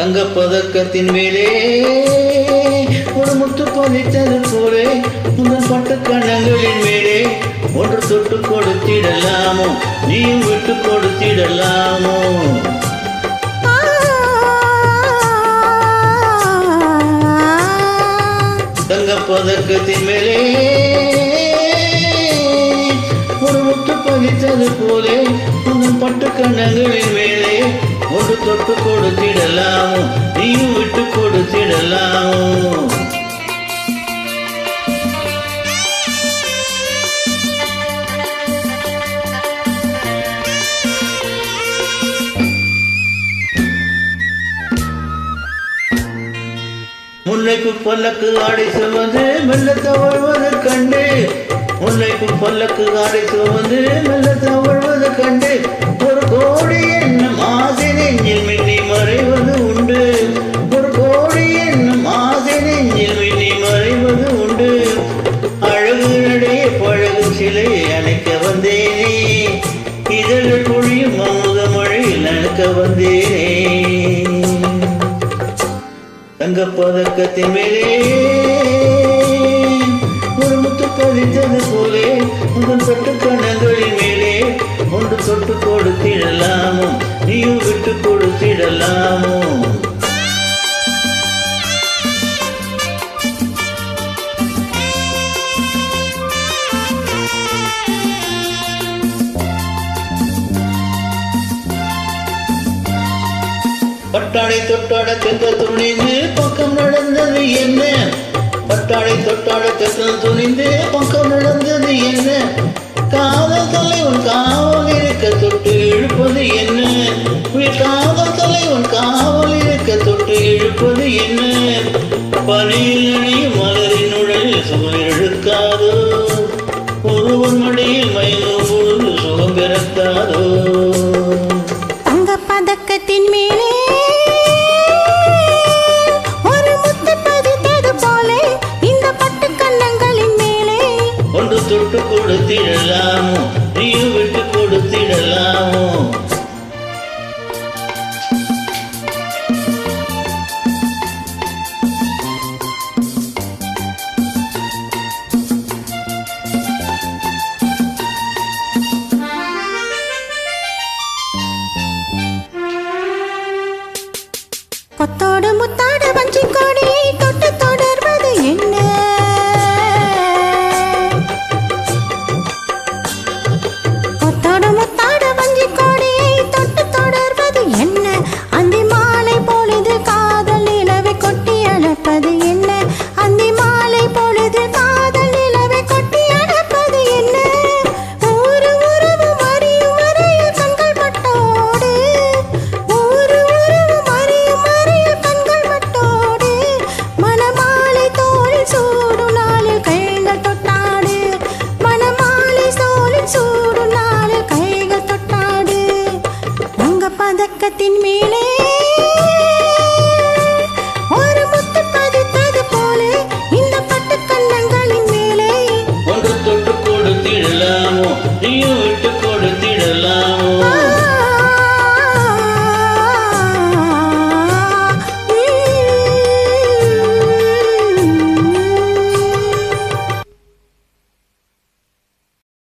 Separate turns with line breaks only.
தங்கப்பதக்கத்தின் மேலே ஒரு முத்து பதித்தது போலே உங்கள் பட்டு கண்ணங்களின் மேலே ஒன்று தொட்டு கொடுத்திடலாமோ நீயும் விட்டு கொடுத்திடலாமோ தங்கப்பதக்கத்தின் மேலே ஒரு முத்து பதித்தது போலே உங்கள் பட்டு கண்ணங்களின் மேலே ஒன்று தொட்டு கொடுத்திடலாமோ நீயும் விட்டு கொடுத்திடலாமோ முல்லைக்கு பல்லக்கு ஆடை சுமந்து மெல்ல தவழ்வது கண்டு முல்லைக்கு பல்லக்கு ஆடை சுமந்து மெல்ல தவழ்வது கண்டு ஒரு கோடி என்னும் ஆசை நெஞ்சில் மின்னி மறைவது உண்டு ஒரு கோடி என்னும் ஆசை நெஞ்சில் மின்னி மறைவது உண்டு அழகு நடைய பழகு சிலை அணைக்க வந்தேனே இதழ் பொழியும் அமுத மழையில் அணைக்க வந்தேனே தங்கப்பதக்கத்தின் மேலே ஒரு முத்து பதித்தது போலே உங்கள் பட்டு கண்ணங்களின் மேலே ஒன்று தொட்டு கொடுத்திடலாமோ நீயும் விட்டு கொடுத்திடலாமோ பட்டாடை தொட்டாட தென்றல் துணிந்து பக்கம் நடந்தது என்ன பட்டாடை தொட்டாட தென்றல் துணிந்து பக்கம் நடந்தது என்ன காதல் தலைவன் காவல் இருக்க தொட்டு இழுப்பது என்ன காதல் தலைவன் காவல் இருக்க தொட்டு இழுப்பது என்ன பனியில் அணியும் மலரின் உடலில் சுகம் இழுக்காதோ ஒருவன் மடியில் மயங்கும் பொழுது சுகம் பிறக்காதோ
தங்கப்பதக்கத்தின் மேலே
தொட்டு கொடுத்திடலாமோ நீயும் விட்டு கொடுத்திடலாமோ
கொத்தோடு முத்தாடு